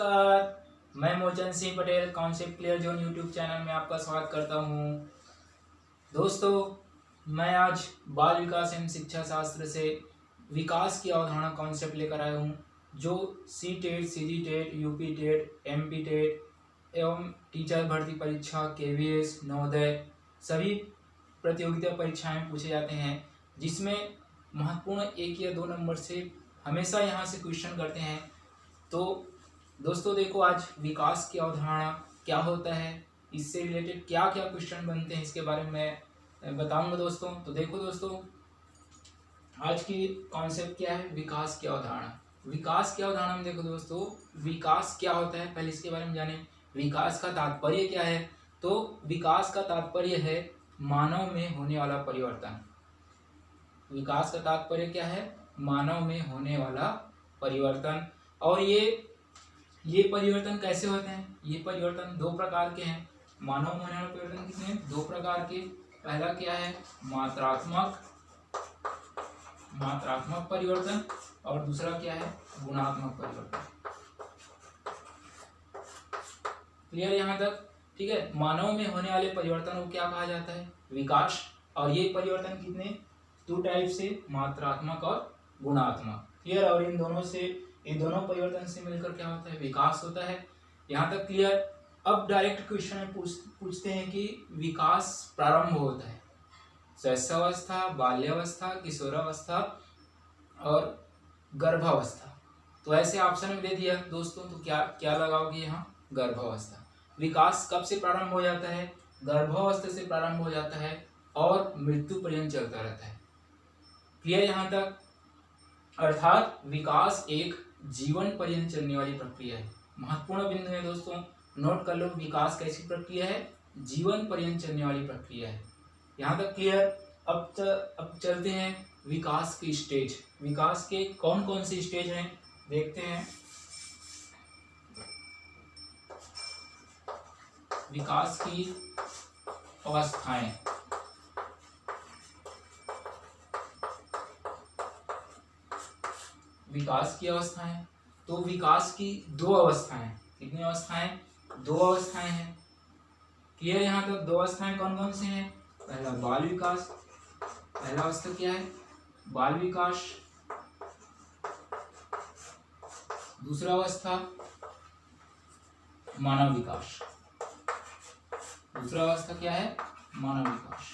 नमस्कार, मैं Mochan Singh Patel concept clear zone YouTube channel में आपका स्वागत करता हूँ। दोस्तों, मैं आज बाल विकास एवं शिक्षा शास्त्र से विकास की अवधारणा कॉन्सेप्ट लेकर आया हूँ, जो C TET, C G TET, UP TET, MP TET एवं टीचर भर्ती परीक्षा, KVS, नवोदय सभी प्रतियोगिता परीक्षाएं पूछे जाते हैं, जिसमें महत्वपूर्ण 1 या 2 नंबर से हमेशा यहाँ से क्वेश्चन करते हैं। तो दोस्तों देखो, आज विकास की अवधारणा क्या होता है, इससे रिलेटेड क्या क्या क्वेश्चन बनते हैं, इसके बारे में मैं बताऊंगा दोस्तों। तो देखो दोस्तों, आज की कॉन्सेप्ट क्या है, विकास की अवधारणा। विकास की अवधारणा में देखो दोस्तों, विकास क्या होता है पहले इसके बारे में जाने। विकास का तात्पर्य क्या है? तो विकास का तात्पर्य है मानव में होने वाला परिवर्तन। विकास का तात्पर्य क्या है? मानव में होने वाला परिवर्तन। और ये परिवर्तन कैसे होते हैं? ये परिवर्तन 2 प्रकार के हैं। मानव में होने वाले परिवर्तन कितने हैं? 2 प्रकार के। पहला क्या है? मात्रात्मक परिवर्तन, और दूसरा क्या है? गुणात्मक परिवर्तन। क्लियर यहाँ तक? ठीक है। मानव में होने वाले परिवर्तन को क्या कहा जाता है? विकास। और ये परिवर्तन कितने 2 टाइप से, मात्रात्मक और गुणात्मक। क्लियर? और इन दोनों परिवर्तन से मिलकर क्या होता है? विकास होता है। यहाँ तक क्लियर? अब डायरेक्ट क्वेश्चन में पूछते हैं कि विकास प्रारंभ होता है शैशवावस्था, बाल्यावस्था, किशोरावस्था और गर्भावस्था। तो ऐसे ऑप्शन में दे दिया दोस्तों, तो क्या लगाओगे यहाँ? गर्भावस्था। विकास कब से प्रारंभ हो जाता है? गर्भावस्था से प्रारंभ हो जाता है और मृत्यु पर्यंत चलता रहता है। क्लियर यहाँ तक? अर्थात विकास एक जीवन पर्यंत चलने वाली प्रक्रिया है। महत्वपूर्ण बिंदु है दोस्तों, नोट कर लो। विकास कैसी प्रक्रिया है? जीवन पर्यंत चलने वाली प्रक्रिया है। यहाँ तक क्लियर? अब चलते हैं विकास की स्टेज। विकास के कौन कौन से स्टेज हैं देखते हैं। विकास की अवस्थाएं। विकास की अवस्थाएं, तो विकास की 2 अवस्थाएं। कितनी अवस्थाएं? 2 अवस्थाएं हैं। क्लियर? यहाँ तक 2 अवस्थाएं कौन कौन से हैं? पहला बाल विकास। पहला अवस्था क्या है? बाल विकास। दूसरा अवस्था मानव विकास। दूसरा अवस्था क्या है? मानव विकास।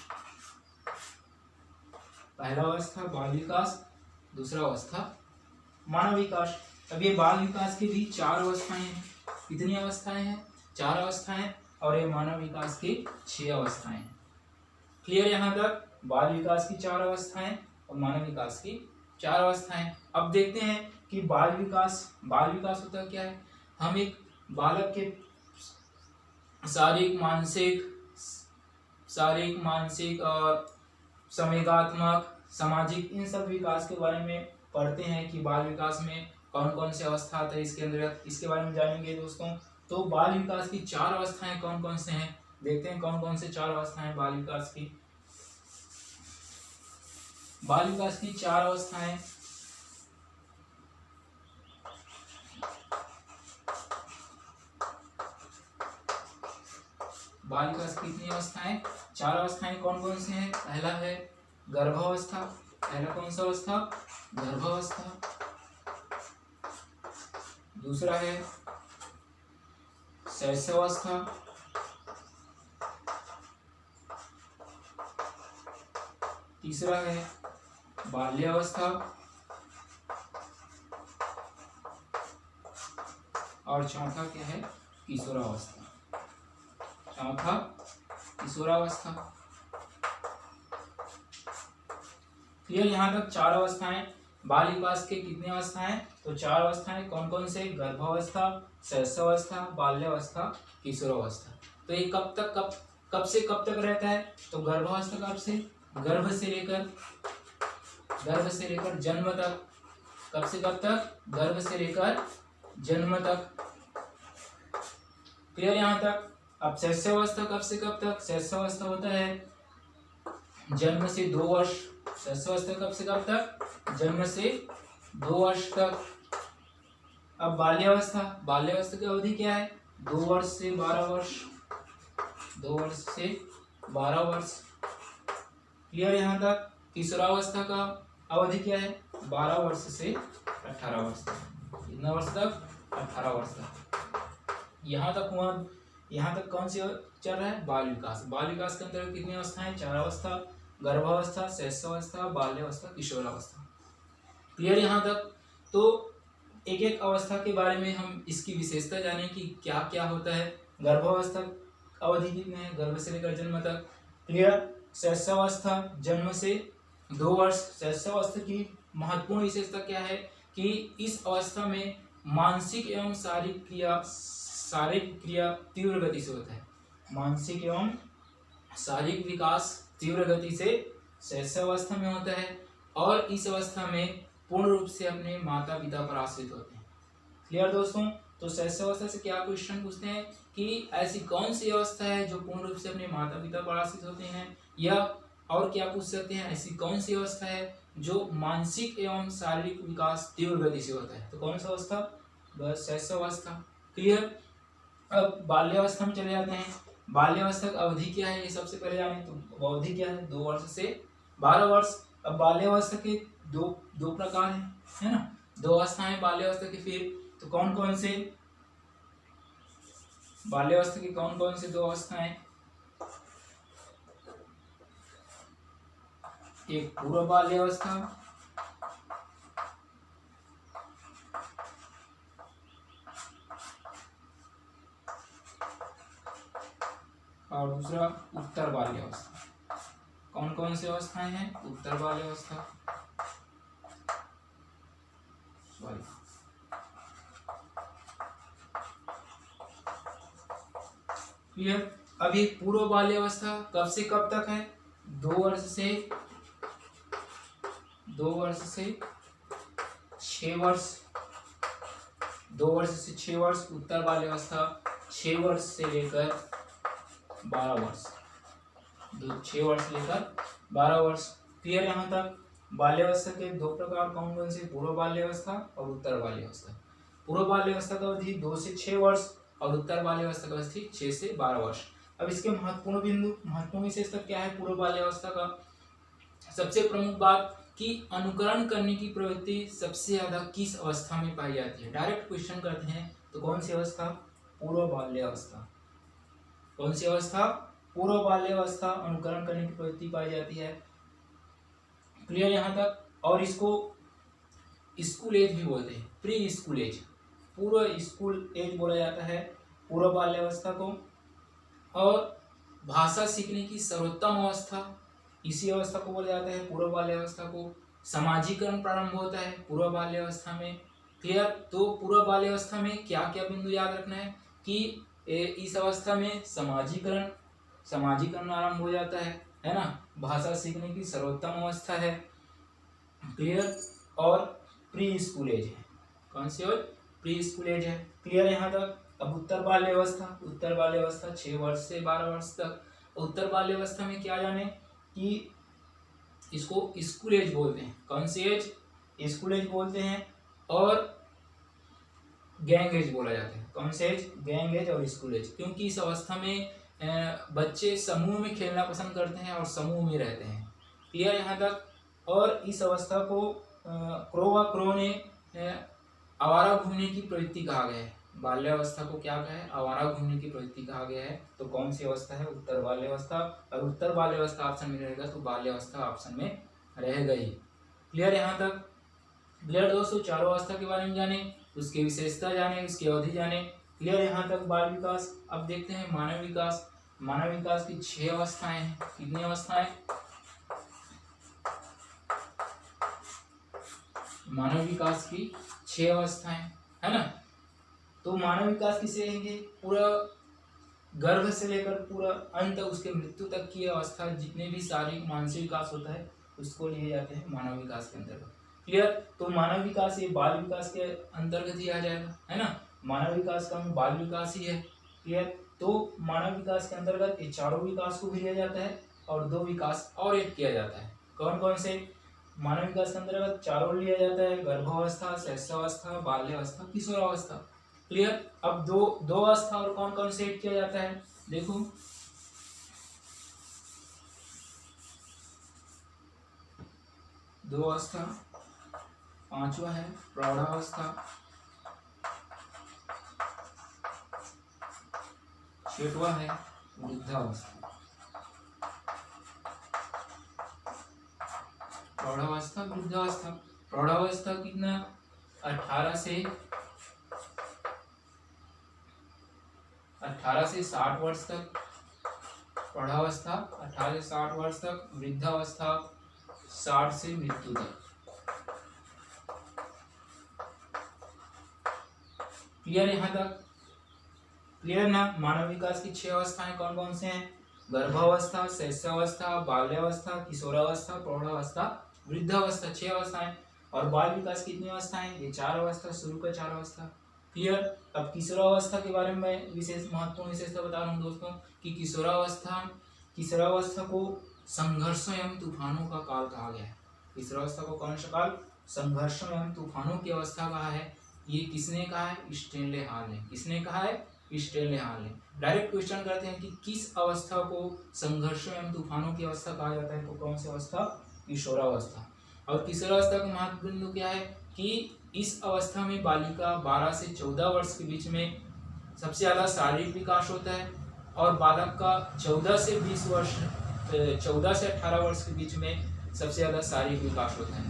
पहला अवस्था बाल विकास, दूसरा अवस्था मानव विकास। अब ये बाल विकास की भी 4 अवस्थाएं हैं। कितनी अवस्थाएं हैं? 4 अवस्थाएं। और ये मानव विकास की 6 अवस्थाएं हैं। क्लियर यहाँ तक? बाल विकास की 4 अवस्थाएं और मानव विकास की 4 अवस्थाएं। अब देखते हैं कि बाल विकास होता क्या है। हम एक बालक के शारीरिक, मानसिक और संवेगात्मक, सामाजिक, इन सब विकास के बारे में पढ़ते हैं कि बाल विकास में कौन कौन से अवस्था आते हैं इसके अंदर। इसके बारे में जानेंगे दोस्तों। तो बाल विकास की 4 अवस्थाएं कौन कौन से हैं, देखते हैं कौन कौन से 4 अवस्थाएं बाल विकास की। बाल विकास की 4 अवस्थाएं। बाल विकास की कितनी अवस्थाएं? 4 अवस्थाएं कौन कौन से हैं? पहला है गर्भावस्था। पहला कौन सा अवस्था? गर्भावस्था। दूसरा है शैशवावस्था। तीसरा है बाल्यावस्था। और चौथा क्या है? किशोरावस्था। चौथा किशोरावस्था। क्लियर? यहाँ तक 4 अवस्थाएं। बाल विकास के कितनी अवस्थाएं? तो 4 अवस्थाएं। कौन कौन से? गर्भावस्था, शैशवावस्था, बाल्यावस्था, किशोरावस्था। तो ये कब से कब तक रहता है? तो गर्भावस्था कब से? गर्भ से लेकर जन्म तक। कब से कब तक? गर्भ से लेकर जन्म तक। क्लियर यहाँ तक? अब शैशवावस्था कब से कब तक? शैशवावस्था होता है जन्म से 2 वर्ष। शैशवावस्था कब से कब तक? जन्म से 2 वर्ष तक। अब बाल्यावस्था, बाल्यावस्था की अवधि क्या है? 2 वर्ष से 12 वर्ष, 2 वर्ष से 12 वर्ष। क्लियर यहाँ तक? किशोरावस्था का अवधि क्या है? 12 वर्ष से 18 वर्ष तक। कितना वर्ष तक? 18 वर्ष तक। यहाँ तक हुआ। यहाँ तक कौन सी चल रहा है? बाल विकास। बाल विकास के अंतर्गत कितनी अवस्थाएं? 4 अवस्था, गर्भावस्था, शैशवावस्था, बाल्यावस्था, किशोरावस्था। क्लियर यहाँ तक? तो एक एक अवस्था के बारे में हम इसकी विशेषता जाने कि क्या क्या होता है। गर्भावस्था अवधि कितनी है? गर्भ से लेकर जन्म तक। क्लियर? शैशवावस्था जन्म से 2 वर्ष। शैशवावस्था की महत्वपूर्ण विशेषता क्या है कि इस अवस्था में मानसिक एवं शारीरिक क्रिया तीव्र गति से होता है। मानसिक एवं शारीरिक विकास तीव्र गति से शैशवावस्था में होता है और इस अवस्था में पूर्ण रूप से अपने माता पिता पर आश्रित होते हैं। क्लियर दोस्तों? तो शैशवावस्था से क्या क्वेश्चन पूछते हैं कि ऐसी कौन सी अवस्था है जो पूर्ण रूप से अपने माता पिता पर आश्रित होते हैं, या और क्या पूछ सकते हैं, ऐसी कौन सी अवस्था है जो मानसिक एवं शारीरिक विकास तीव्र गति से होता है। तो कौन सा अवस्था? बस शैशवावस्था। क्लियर? अब बाल्यावस्था में चले जाते हैं। बाल्यावस्था की अवधि क्या है ये सबसे पहले जाने। तो अवधि क्या है? 2 वर्ष से 12 वर्ष। अब बाल्यावस्था के दो प्रकार हैं, है ना? 2 अवस्थाएं बाल्यावस्था की। फिर तो कौन कौन से बाल्यावस्था की कौन कौन से 2 अवस्थाएं? एक पूर्व बाल्यावस्था और दूसरा उत्तर बाल्यावस्था। कौन कौन सी अवस्थाएं हैं? उत्तर बाल्यावस्था। क्लियर? अभी पूर्व बाल्यावस्था कब से कब तक है? 2 वर्ष से 6 वर्ष। 2 वर्ष से 6 वर्ष उत्तर बाल्यावस्था। 6 वर्ष से लेकर 12 वर्ष। 6 वर्ष लेकर 12 वर्ष। क्लियर यहाँ तक? बाल्यावस्था के 2 प्रकार कौन कौन से? पूर्व बाल्यावस्था और उत्तर बाल्यावस्था। पूर्व बाल्यावस्था का अवधि 2 से 6 वर्ष और उत्तर बाल्यावस्था का अवधि 6 से 12 वर्ष। अब इसके महत्वपूर्ण बिंदु, महत्वपूर्ण विशेषता क्या है पूर्व बाल्यावस्था का? सबसे प्रमुख बात कि अनुकरण करने की प्रवृत्ति सबसे ज्यादा किस अवस्था में पाई जाती है? डायरेक्ट क्वेश्चन करते हैं। तो कौन सी अवस्था? पूर्व बाल्यावस्था। कौन सी अवस्था? पूर्व बाल्यावस्था अनुकरण करने की प्रवृत्ति पाई जाती है। क्लियर यहाँ तक? और इसको स्कूल एज भी बोलते हैं, प्री स्कूल एज। पूर्व स्कूल एज बोला जाता है पूर्व बाल्यावस्था को। और भाषा सीखने की सर्वोत्तम अवस्था, इसी अवस्था को बोला जाता है पूर्व बाल्यावस्था को। समाजीकरण प्रारंभ होता है पूर्व बाल्यावस्था में। क्लियर? तो पूर्व बाल्यावस्था में क्या क्या बिंदु याद रखना है कि इस अवस्था में समाजीकरण आरंभ हो जाता है ना? भाषा सीखने की सर्वोत्तम अवस्था है। क्लियर? और प्री स्कूल एज है। कौन सी? और प्री स्कूल एज है। क्लियर यहाँ तक? अब उत्तर बाल्यावस्था। उत्तर बाल्यावस्था 6 वर्ष से 12 वर्ष तक। उत्तर बाल्यावस्था में क्या जाने कि इसको स्कूल एज बोलते हैं। कौन सी एज? स्कूल एज बोलते हैं। और गैंग एज बोला जाता है। कौन सी एज? गैंग एज और स्कूल एज। क्योंकि इस अवस्था में बच्चे समूह में खेलना पसंद करते हैं और समूह में रहते हैं। क्लियर यहाँ तक? और इस अवस्था को क्रो ने आवारा घूमने की प्रवृत्ति कहा गया है। बाल्यावस्था को क्या कहा है? आवारा घूमने की प्रवृत्ति कहा गया है। तो कौन सी अवस्था है? उत्तर बाल्यावस्था। और उत्तर बाल्यावस्था ऑप्शन में रहेगा तो बाल्यावस्था ऑप्शन में रहेगा ही। क्लियर यहाँ तक? क्लियर दोस्तों? चारों अवस्था के बारे में जाने, उसकी विशेषता जाने, उसकी अवधि जाने। क्लियर यहाँ तक? बाल विकास। अब देखते हैं मानव विकास। मानव विकास की 6 अवस्थाएं हैं। कितनी अवस्थाएं? मानव विकास की 6 अवस्थाएं, है ना? तो मानव विकास किसे कहेंगे? पूरा गर्भ से लेकर पूरा अंत उसके मृत्यु तक की अवस्था, जितने भी शारीरिक मानसिक विकास होता है उसको लिए जाते हैं मानव विकास के अंतर्गत। क्लियर? तो मानव विकास ये बाल विकास के अंतर्गत ही आ जाएगा, है ना? मानव विकास का बाल विकास ही है। क्लियर? तो मानव विकास के अंतर्गत ये चारों विकास को भी लिया जाता है और 2 विकास और एक किया जाता है। कौन कौन से? मानव विकास के अंतर्गत चारों लिया जाता है, गर्भावस्था, शैशवावस्था, बाल्यावस्था, किशोरावस्था। क्लियर। अब दो दो अवस्था और कौन कौन से ऐड किया जाता है, देखो दो अवस्था, पांचवा है प्रौढ़ावस्था, छठवा है वृद्धावस्था। प्रौढ़ावस्था, वृद्धावस्था। प्रौढ़ावस्था कितना, 18 से 60 वर्ष तक प्रौढ़ावस्था, 18 से 60 वर्ष तक। वृद्धावस्था 60 से मृत्यु तक। क्लियर यहाँ तक, क्लियर ना। मानव विकास की 6 अवस्थाएं कौन कौन से हैं, गर्भावस्था, शैशवावस्था, बाल्यावस्था, किशोरावस्था, प्रौढ़ावस्था, वृद्धावस्था, 6 अवस्थाएं। और बाल विकास की कितनी अवस्थाएं, ये 4 अवस्था, शुरू का 4 अवस्था। क्लियर। अब किशोरावस्था के बारे में विशेष महत्वपूर्ण विशेषता बता रहा हूँ दोस्तों कि किशोरावस्था को संघर्षों एवं तूफानों का काल कहा गया है। किशोरावस्था को कौन सा काल, संघर्षों एवं तूफानों की अवस्था कहा है। ये किसने कहा है, स्टेनले हॉल ने। किसने कहा है, स्टेनले हॉल ने। डायरेक्ट क्वेश्चन करते हैं कि किस अवस्था को संघर्षों एवं तूफानों की अवस्था कहा जाता है, तो कौन सी अवस्था, किशोरावस्था। और किशोरावस्था का महत्व बिंदु क्या है कि इस अवस्था में बालिका 12 से 14 वर्ष के बीच में सबसे ज्यादा शारीरिक विकास होता है, और बालक का 14 से 18 वर्ष के बीच में सबसे ज्यादा शारीरिक विकास होता है।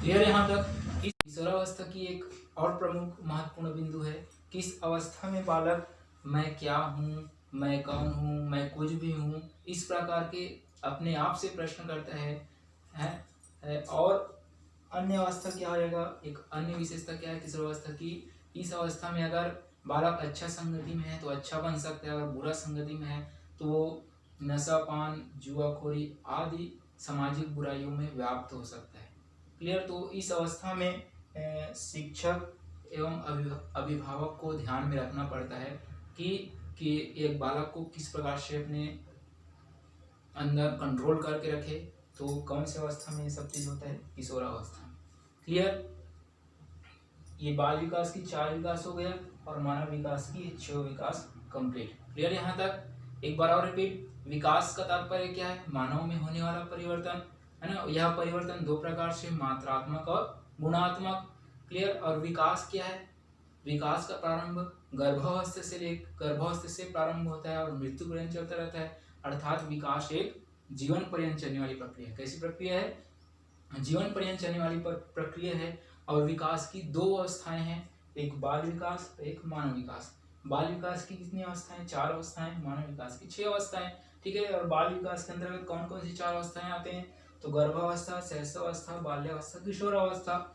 क्लियर यहाँ तक। इस किशोरावस्था की एक और प्रमुख महत्वपूर्ण बिंदु है, किस अवस्था में बालक मैं क्या हूँ, मैं कौन हूँ, मैं कुछ भी हूँ, इस प्रकार के अपने आप से प्रश्न करता है। और अन्य अवस्था क्या हो जाएगा, एक अन्य विशेषता क्या है किशोरावस्था की, इस अवस्था में अगर बालक अच्छा संगति में है तो अच्छा बन सकता है, अगर बुरा संगति में है तो वो नशा पान, जुआखोरी आदि सामाजिक बुराइयों में व्याप्त हो सकता है। क्लियर। तो इस अवस्था में शिक्षक एवं अभिभावक को ध्यान में रखना पड़ता है कि एक बालक को किस प्रकार से अपने अंदर कंट्रोल करके रखे। तो कौन सी अवस्था में ये सब चीज होता है, किशोरावस्था। क्लियर। ये बाल विकास की 4 विकास हो गया और मानव विकास की 6 विकास कंप्लीट। क्लियर यहाँ तक। एक बार और रिपीट, विकास का तात्पर्य क्या है, मानव में होने वाला परिवर्तन है ना। यह परिवर्तन 2 प्रकार से, मात्रात्मक और गुणात्मक। क्लियर। और विकास क्या है, विकास का प्रारंभ गर्भावस्था से प्रारंभ होता है और मृत्यु पर्यंत चलता रहता है। अर्थात विकास एक जीवन पर्यंत चलने वाली प्रक्रिया है। कैसी प्रक्रिया है, जीवन पर्यंत चलने वाली प्रक्रिया है। और विकास की 2 अवस्थाएं हैं, एक बाल विकास, एक मानव विकास। बाल विकास की कितनी अवस्थाएं, 4 अवस्थाएं। मानव विकास की 6 अवस्थाएं। ठीक है। और बाल विकास के अंतर्गत कौन कौन सी 4 अवस्थाएं आते हैं, तो गर्भावस्था, शैशवावस्था, बाल्यावस्था, किशोरावस्था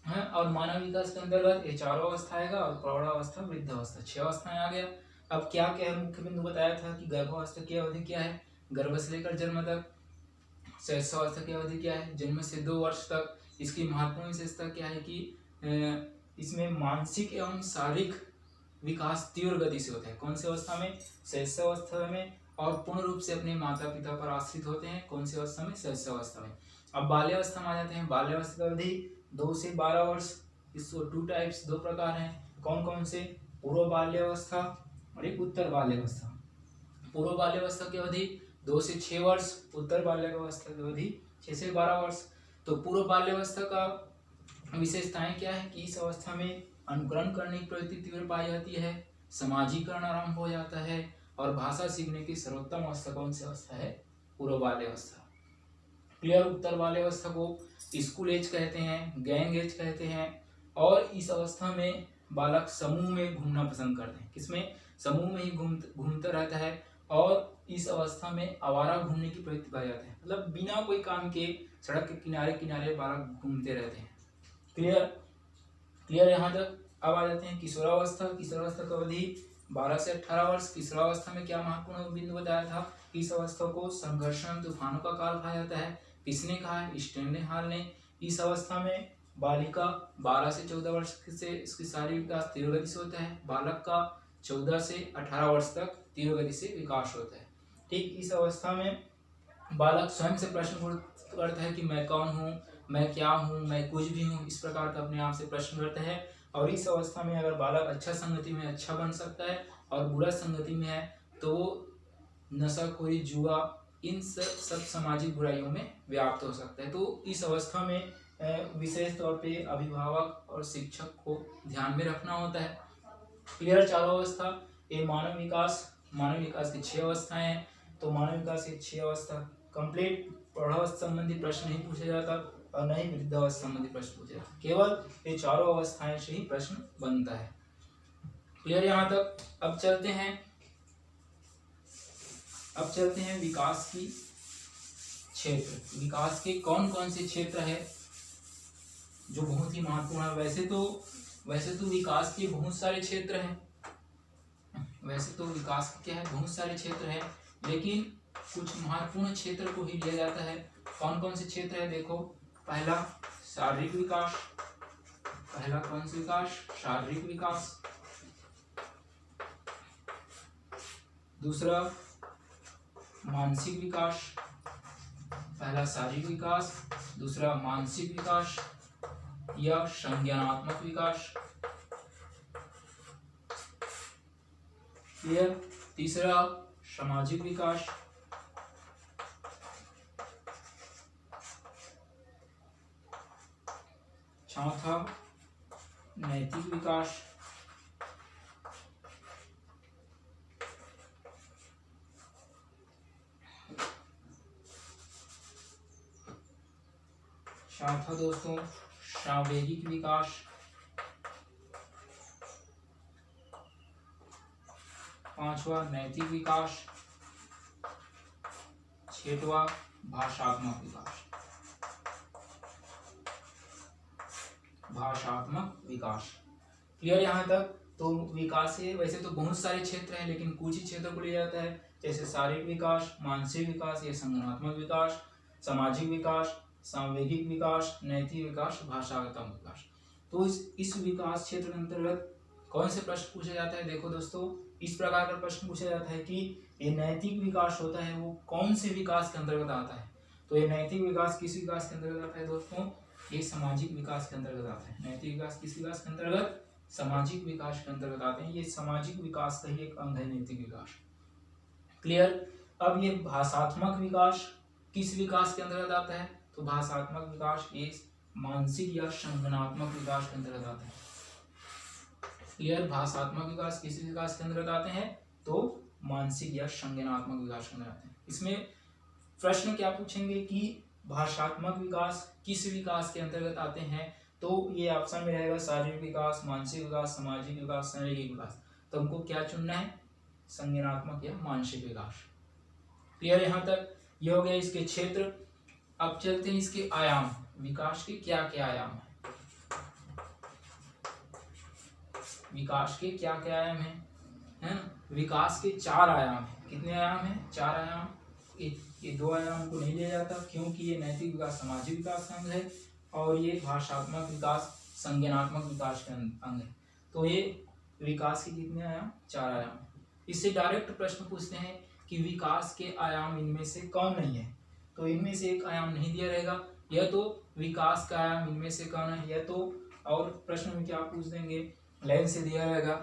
है। और मानव विकास के अंतर्गत ये 4 अवस्था आएगा, और प्रौढ़ावस्था, वृद्धावस्था, 6 अवस्थाएं आ गया। अब क्या क्या है, मुख्य बिंदु बताया था कि गर्भावस्था की अवधि क्या है, गर्भ से लेकर जन्म तक। शैशवावस्था की अवधि क्या है, जन्म से 2 वर्ष तक। इसकी महत्वपूर्ण विशेषता क्या है कि इसमें मानसिक एवं शारीरिक विकास तीव्र गति से होता है। कौन सी अवस्था में, शैशवावस्था में। और पूर्ण रूप से अपने माता पिता पर आश्रित होते हैं, कौन सी अवस्था में, शैशवावस्था में। अब बाल्यावस्था में आ जाते हैं। बाल्यावस्था की अवधि 2 से 12 वर्ष। इसको 2 टाइप्स, 2 प्रकार हैं। कौन कौन से, पूर्व बाल्यावस्था और एक उत्तर बाल्यावस्था। पूर्व बाल्यावस्था की अवधि 2 से 6 वर्ष, उत्तर बाल्यावस्था की अवधि 6 से 12 वर्ष। तो पूर्व बाल्यावस्था का विशेषताएं क्या है कि इस अवस्था में अनुकरण करने की प्रवृत्ति तीव्र पाई जाती है, समाजीकरण आरंभ हो जाता है, और भाषा सीखने की सर्वोत्तम अवस्था कौन सी अवस्था है, पूर्व बाल्यावस्था। क्लियर। उत्तर बाल्यावस्था को स्कूल एज कहते हैं, गैंग एज कहते हैं। और इस अवस्था में बालक समूह में घूमना पसंद करते हैं। किसमें, समूह में ही घूमता रहता है। और इस अवस्था में आवारा घूमने की प्रवृत्ति पाई जाती है, मतलब बिना कोई काम के सड़क के किनारे किनारे बालक घूमते रहते हैं। क्लियर। क्लियर यहाँ तक। अब आ जाते हैं किशोरावस्था। किशोरावस्था की अवधि 12 से 18 वर्ष। किशोरावस्था में क्या महत्वपूर्ण बिंदु बताया था, इस अवस्था को संघर्ष एवं तूफानों का काल कहा जाता है। किसने कहा है, स्टेनले हॉल ने। इस अवस्था में बालिका 12 से 14 वर्ष से इसकी शारीरिक विकास तीव्र गति से होता है। बालक का 14 से 18 वर्ष तक तीव्र गति से विकास होता है। ठीक। इस अवस्था में बालक स्वयं से प्रश्न करता है कि मैं कौन हूँ, मैं क्या हूँ, मैं कुछ भी हूँ, इस प्रकार का अपने आप से प्रश्न करता है। और इस अवस्था में अगर बालक अच्छा संगति में अच्छा बन सकता है और बुरा संगति में है तो नशाखोरी, जुआ, इन सब सामाजिक बुराइयों में व्याप्त हो सकता है। तो इस अवस्था में विशेष तौर पे अभिभावक और शिक्षक को ध्यान में रखना होता है। क्लियर चारों अवस्था। ये मानव विकास की 6 अवस्थाएं हैं। तो मानव विकास की 6 अवस्था कंप्लीट प्रौढ़ावस्था संबंधी प्रश्न नहीं पूछा जाता और न ही वृद्धावस्था संबंधी प्रश्न पूछे जाते, केवल ये चारों अवस्थाएं से ही प्रश्न बनता है। क्लियर यहाँ तक। अब चलते हैं विकास की क्षेत्र। विकास के कौन कौन से क्षेत्र है जो बहुत ही महत्वपूर्ण है। वैसे तो विकास के बहुत सारे क्षेत्र हैं, बहुत सारे क्षेत्र हैं, लेकिन कुछ महत्वपूर्ण क्षेत्र को ही लिया जाता है। कौन कौन से क्षेत्र है देखो। पहला शारीरिक विकास। पहला कौन सा विकास? शारीरिक विकास। दूसरा मानसिक विकास। पहला शारीरिक विकास, दूसरा मानसिक विकास या संज्ञानात्मक विकास। क्लियर। तीसरा सामाजिक विकास। चौथा नैतिक विकास। चौथा दोस्तों सांवेगिक विकास। पांचवा नैतिक विकास। छठवां भाषात्मक विकास। क्लियर यहाँ तक। तो विकास है, वैसे तो बहुत सारे क्षेत्र हैं लेकिन कुछ ही क्षेत्रों को लिया जाता है, जैसे शारीरिक विकास, मानसिक विकास या संज्ञानात्मक विकास, सामाजिक विकास, सांवेगिक विकास, नैतिक विकास, भाषात्मक विकास। तो इस विकास क्षेत्र के अंतर्गत कौन से प्रश्न पूछे जाता है? देखो दोस्तों, इस प्रकार का प्रश्न पूछा जाता है कि ये नैतिक विकास होता है वो कौन से विकास के अंतर्गत आता है। तो ये नैतिक विकास किस विकास के अंतर्गत आता है दोस्तों? ये सामाजिक विकास के अंतर्गत आता है। नैतिक विकास किस विकास के अंतर्गत? सामाजिक विकास के अंतर्गत आते हैं। ये सामाजिक विकास का ही एक अंग है नैतिक विकास। क्लियर। अब ये भाषात्मक विकास किस विकास के अंतर्गत आता है? तो भाषात्मक विकास ये मानसिक या संज्ञानात्मक विकास के अंतर्गत आता है। क्लियर। भाषात्मक विकास किस विकास के अंतर्गत आते हैं? तो मानसिक या संज्ञानात्मक विकास के अंतर्गत आते हैं। इसमें प्रश्न क्या पूछेंगे कि भाषात्मक विकास किस विकास के अंतर्गत आते हैं? तो ये ऑप्शन में रहेगा शारीरिक विकास, मानसिक विकास, सामाजिक विकास, सांवेगिक विकास। तो हमको क्या चुनना है? संज्ञानात्मक या मानसिक विकास। क्लियर यहाँ तक। ये हो गया इसके क्षेत्र। अब चलते हैं इसके आयाम। विकास के क्या क्या आयाम है? विकास के क्या क्या आयाम है ना? विकास के 4 आयाम है। कितने आयाम है? 4 आयाम। ये 2 आयाम को नहीं लिया जाता क्योंकि ये नैतिक विकास सामाजिक विकास का अंग है और ये भाषात्मक विकास संज्ञानात्मक विकास का अंग है। तो ये विकास के कितने आयाम? 4 आयाम। इससे डायरेक्ट प्रश्न पूछते हैं कि विकास के आयाम इनमें से कौन नहीं है? तो इनमें से एक आयाम नहीं दिया रहेगा, या तो विकास का आयाम इनमें से कौन है, या तो और प्रश्न में क्या पूछ देंगे, लाइन से दिया रहेगा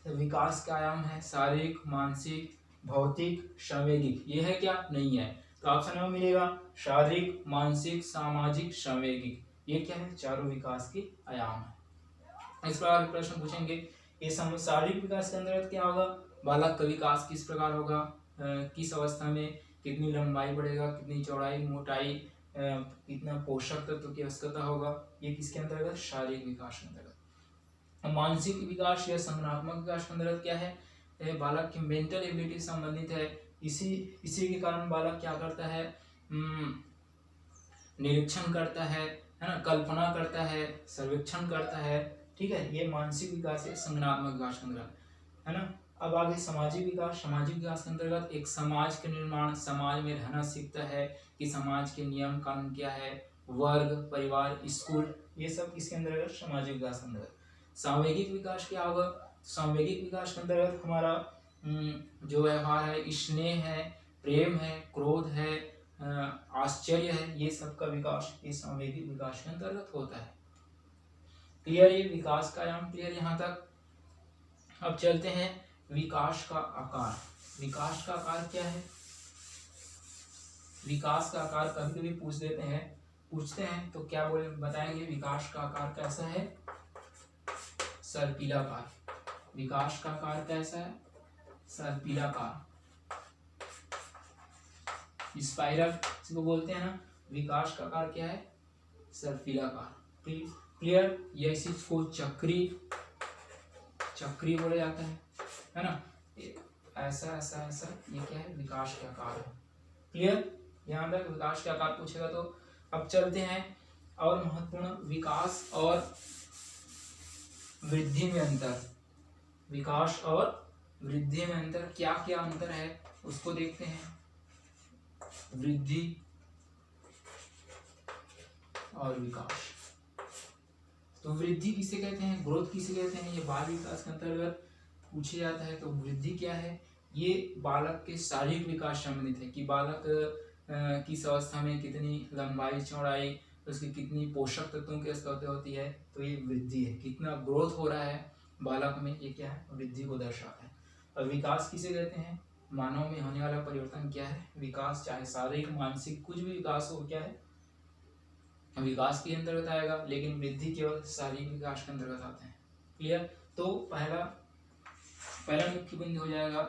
विकास का आयाम है शारीरिक, मानसिक, भौतिक, संवेगिक। ये है क्या? नहीं है। तो ऑप्शन में मिलेगा शारीरिक, मानसिक, सामाजिक, संवेगिक। ये क्या है? चारों विकास के आयाम है। इस प्रकार के प्रश्न पूछेंगे। ये शारीरिक विकास के अंतर्गत क्या होगा? बालक का विकास किस प्रकार होगा, किस अवस्था में कितनी लंबाई बढ़ेगा, कितनी चौड़ाई, मोटाई, कितना पोषक तत्व की आवश्यकता होगा, ये किसके अंतर्गत? शारीरिक विकास के अंतर्गत। मानसिक विकास या संज्ञानात्मक विकास के अंतर्गत क्या है? बालक की मेंटल एबिलिटी संबंधित है। इसी के कारण बालक क्या करता है? निरीक्षण करता है ना, कल्पना करता है, सर्वेक्षण करता है। ठीक है, ये मानसिक विकास है संज्ञानात्मक विकास के अंतर्गत, है ना। अब आगे सामाजिक विकास। सामाजिक विकास के अंतर्गत एक समाज के निर्माण, समाज में रहना सीखता है कि समाज के नियम कानून क्या है, वर्ग, परिवार, स्कूल, ये सब किसके अंतर्गत? सामाजिक विकास के अंतर्गत। सांवेगिक विकास क्या होगा? सांवेगिक विकास के अंतर्गत हमारा जो व्यवहार है, स्नेह है, प्रेम है, क्रोध है, आश्चर्य है, ये सबका विकास इस सामवेगिक विकास के अंतर्गत होता है। क्लियर, ये विकास का आयाम क्लियर यहाँ तक। अब चलते हैं विकास का आकार। विकास का आकार क्या है? विकास का आकार कभी कभी पूछते हैं तो क्या बोले बताएंगे? विकास का आकार कैसा है? सर्पिलाकार। विकास का आकार कैसा है? सर्पिलाकार। स्पाइरल इसको बोलते हैं ना। विकास का आकार क्या है? सर्पिलाकार। क्लियर, यह चीज को चक्री बोला जाता है ना। ऐसा ऐसा ऐसा, ये क्या है? विकास के आकार है। क्लियर, यहाँ तक विकास के आकार पूछेगा तो। अब चलते हैं और महत्वपूर्ण, विकास और वृद्धि में अंतर। विकास और वृद्धि में अंतर, क्या क्या अंतर है उसको देखते हैं। वृद्धि और विकास। तो वृद्धि किसे कहते हैं, ग्रोथ किसे कहते हैं, ये बाल विकास के अंतर्गत पूछे जाता है। तो वृद्धि क्या है? ये बालक के शारीरिक विकास संबंधित है कि बालक किस अवस्था में कितनी लंबाई चौड़ाई, उसकी कितनी पोषक तत्वों की आवश्यकता होती है। तो ये वृद्धि है, कितना ग्रोथ हो रहा है बालक में, ये क्या है? वृद्धि को दर्शाता है। और विकास किसे कहते हैं? मानव में होने वाला परिवर्तन क्या है? विकास, चाहे शारीरिक मानसिक कुछ भी विकास हो, क्या है? विकास के अंतर्गत आएगा, लेकिन वृद्धि केवल शारीरिक विकास के अंतर्गत आते हैं। क्लियर, तो पहला मुख्य बिंदु हो जाएगा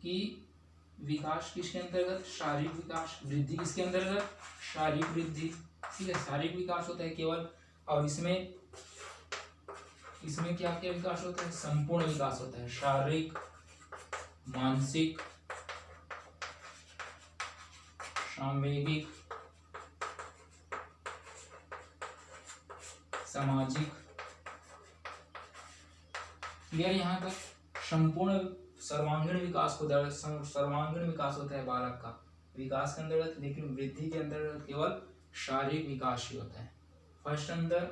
कि विकास किसके अंतर्गत? शारीरिक विकास। वृद्धि किसके अंतर्गत? शारीरिक वृद्धि। ठीक है, शारीरिक विकास होता है केवल, और इसमें क्या क्या विकास होता है? संपूर्ण विकास होता है। शारीरिक, मानसिक, सामवेगिक, सामाजिक। क्लियर, यहाँ तक संपूर्ण सर्वांगीण विकास होता है बालक का विकास के अंतर्गत, लेकिन वृद्धि के अंतर्गत केवल शारीरिक विकास ही होता है। फर्स्ट अंतर,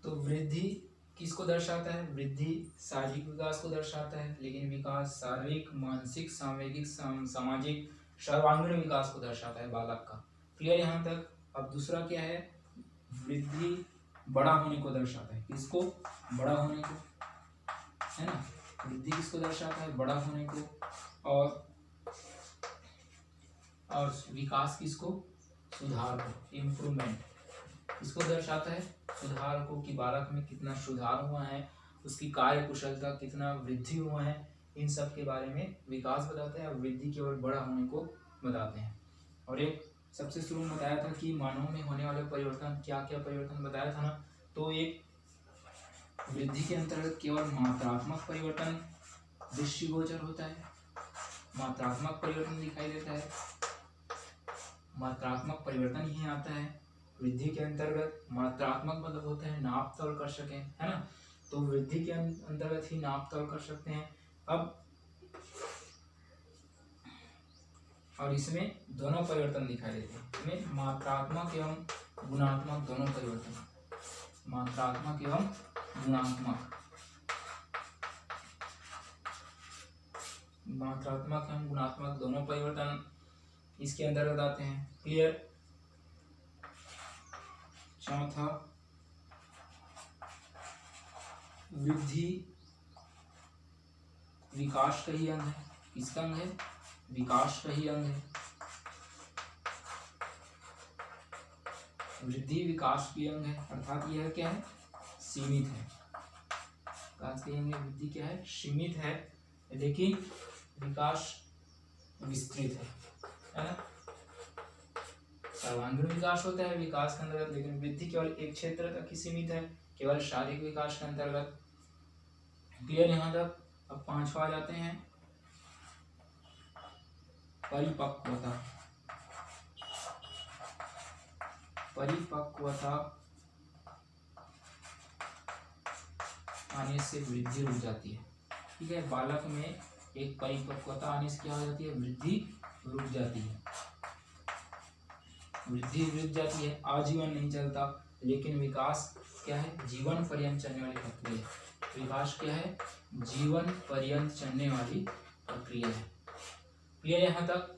तो वृद्धि किसको दर्शाता है? वृद्धि शारीरिक विकास को दर्शाता है, लेकिन विकास शारीरिक, मानसिक, सामवेगिक, सामाजिक, सर्वांगीण विकास को दर्शाता है बालक का। क्लियर यहाँ तक। अब दूसरा क्या है? वृद्धि बड़ा होने को दर्शाता है। किसको? बड़ा होने को, है ना। वृद्धि किसको दर्शाता है? बड़ा होने को। और विकास किसको? सुधार को, इम्प्रूवमेंट। किसको दर्शाता है? सुधार को, कि बालक में कितना सुधार हुआ है, उसकी कार्य कुशलता कितना वृद्धि हुआ है, इन सब के बारे में विकास बताता है। और वृद्धि केवल बड़ा होने को बताते हैं। और एक सबसे शुरू में बताया था कि मानव में होने वाले परिवर्तन, क्या क्या परिवर्तन बताया था ना। तो एक वृद्धि के अंतर्गत केवल मात्रात्मक परिवर्तन दृष्टिगोचर होता है। मात्रात्मक परिवर्तन दिखाई देता है, मात्रात्मक परिवर्तन ही आता है वृद्धि के अंतर्गत। मात्रात्मक मतलब होता है नाप तोल कर सके, है ना। तो वृद्धि के अंतर्गत ही नाप तोल कर सकते हैं। अब और इसमें दोनों परिवर्तन दिखाई देते हैं, इसमें मात्रात्मक एवं गुणात्मक दोनों परिवर्तन। मात्रात्मक एवं गुणात्मक, मात्रात्मक एवं गुणात्मक दोनों परिवर्तन इसके अंतर्गत आते हैं। क्लियर। चौथा, वृद्धि विकास का ही अंग है। किसका अंग है? विकास का ही अंग है। वृद्धि विकास की अंग है, अर्थात यह क्या है? सीमित है। विकास के अंग, वृद्धि क्या है? सीमित है, लेकिन विकास विस्तृत है ना। सर्वांगीण विकास होता है विकास के अंतर्गत, लेकिन वृद्धि केवल एक क्षेत्र तक ही सीमित है, केवल शारीरिक विकास के अंतर्गत। क्लियर यहाँ तक। अब पांचवा आ जाते हैं, परिपक्वता। परिपक्वता आने से वृद्धि रुक जाती है। ठीक है, बालक में एक परिपक्वता आने से क्या हो जाती है? वृद्धि रुक जाती है। वृद्धि रुक जाती है, आजीवन नहीं चलता, लेकिन विकास क्या है? जीवन पर्यंत चलने वाली प्रक्रिया। विकास क्या है? जीवन पर्यंत चलने वाली प्रक्रिया है। क्लियर यहाँ तक।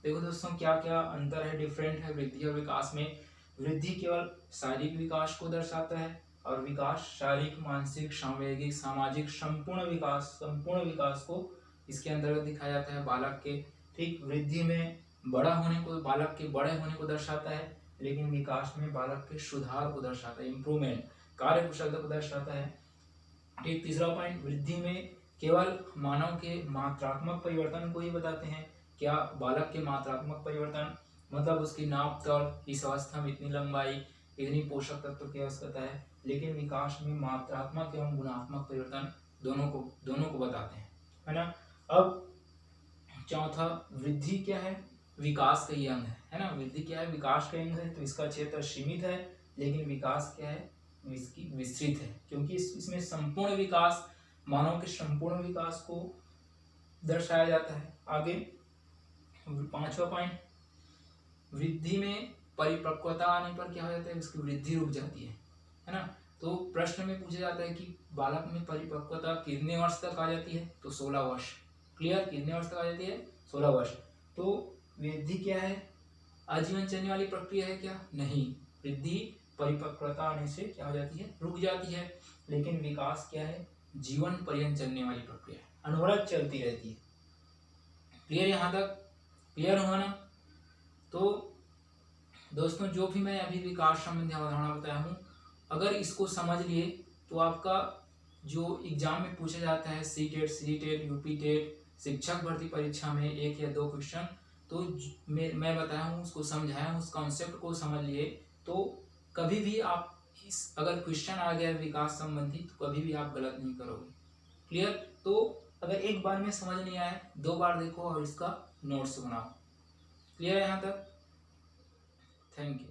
देखो दोस्तों क्या क्या अंतर है, डिफरेंट है वृद्धि और विकास में। वृद्धि केवल शारीरिक विकास को दर्शाता है और विकास शारीरिक, मानसिक, सामूहिक, सामाजिक संपूर्ण विकास को इसके अंतर्गत दिखाया जाता है बालक के। ठीक, वृद्धि में बड़ा होने को, बालक के बड़े होने को दर्शाता है, लेकिन विकास में बालक के सुधार को दर्शाता है, इम्प्रूवमेंट, कार्यकुशलता को दर्शाता है। ठीक, तीसरा पॉइंट, वृद्धि में केवल मानव के मात्रात्मक परिवर्तन को ही बताते हैं। क्या बालक के मात्रात्मक परिवर्तन मतलब उसकी नाप तौल, इस अवस्था में इतनी लंबाई, इतनी पोषक तत्व की आवश्यकता है, लेकिन विकास में मात्रात्मक एवं गुणात्मक परिवर्तन दोनों को बताते हैं, है ना। अब चौथा, वृद्धि क्या है, विकास का ही अंग है ना। वृद्धि क्या है, विकास का अंग है, तो इसका क्षेत्र सीमित है, लेकिन विकास क्या है, इसकी विस्तृत है, क्योंकि इसमें संपूर्ण विकास, मानव के संपूर्ण विकास को दर्शाया जाता है। आगे पांचवा पॉइंट, वृद्धि में परिपक्वता आने पर क्या हो जाता है, इसकी वृद्धि रुक जाती है ना। तो प्रश्न में पूछा जाता है कि बालक में परिपक्वता कितने वर्ष तक आ जाती है, तो 16 वर्ष। क्लियर, कितने वर्ष तक आ जाती है, 16 वर्ष। तो वृद्धि क्या है, आजीवन चलने वाली प्रक्रिया है क्या, नहीं। वृद्धि परिपक्वता आने से क्या हो जाती है, रुक जाती है, लेकिन विकास क्या है, जीवन पर्यंत चलने वाली प्रक्रिया है, अनवरत चलती रहती है। क्लियर, यहाँ तक क्लियर हुआ ना। तो दोस्तों जो भी मैं अभी विकास संबंधी अवधारणा बताया हूँ, अगर इसको समझ लिए तो आपका जो एग्जाम में पूछा जाता है C TET, C TET, UP TET, शिक्षक भर्ती परीक्षा में 1 या 2 क्वेश्चन, तो मैं बताया हूँ, उसको समझाया हूँ, उस कॉन्सेप्ट को समझ लिए, तो कभी भी आप अगर क्वेश्चन आ गया विकास संबंधी तो कभी भी आप गलत नहीं करोगे। क्लियर, तो अगर एक बार में समझ नहीं आया, 2 बार देखो और इसका नोट्स बनाओ। क्लियर है यहाँ तक, थैंक यू।